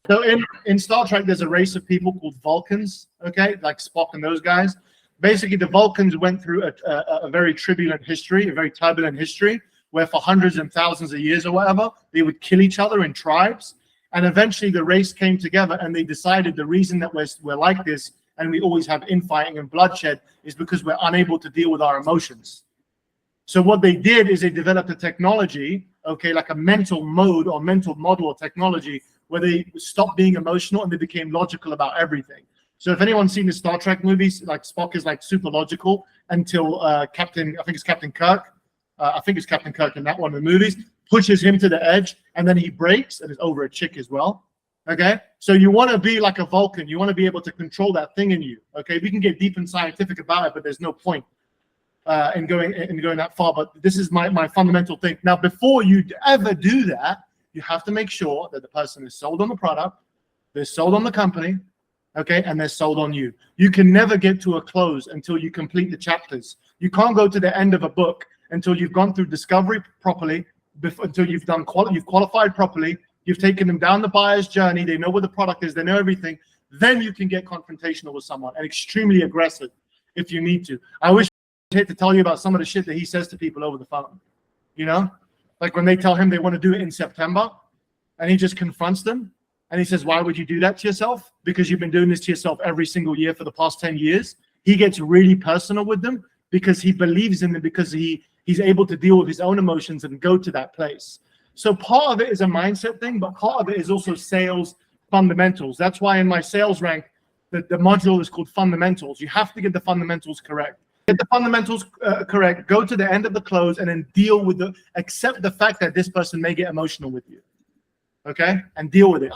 So in Star Trek, there's a race of people called Vulcans, okay, like Spock and those guys. Basically, the Vulcans went through a very turbulent history, a very turbulent history, where for hundreds and thousands of years or whatever, they would kill each other in tribes. And eventually the race came together and they decided the reason that we're like this and we always have infighting and bloodshed is because we're unable to deal with our emotions. So what they did is they developed a technology, okay, like a mental mode or mental model or technology where they stopped being emotional and they became logical about everything. So if anyone's seen the Star Trek movies, like Spock is like super logical until I think it's Captain Kirk in that one of the movies, pushes him to the edge and then he breaks and is over a chick as well. Okay, so you want to be like a Vulcan. You want to be able to control that thing in you. Okay, we can get deep and scientific about it, but there's no point in going that far. But this is my fundamental thing. Now, before you ever do that, you have to make sure that the person is sold on the product, they're sold on the company, okay, and they're sold on you. You can never get to a close until you complete the chapters. You can't go to the end of a book until you've gone through discovery properly, until you've qualified properly. You've taken them down the buyer's journey. They know what the product is. They know everything. Then you can get confrontational with someone and extremely aggressive if you need to. I wish I had to tell you about some of the shit that he says to people over the phone. You know, like when they tell him they want to do it in September and he just confronts them and he says, why would you do that to yourself? Because you've been doing this to yourself every single year for the past 10 years. He gets really personal with them because he believes in them, because he's able to deal with his own emotions and go to that place. So part of it is a mindset thing, but part of it is also sales fundamentals. That's why in my sales rank, the module is called fundamentals. You have to get the fundamentals correct. Get the fundamentals correct, go to the end of the close, and then accept the fact that this person may get emotional with you, okay? And deal with it.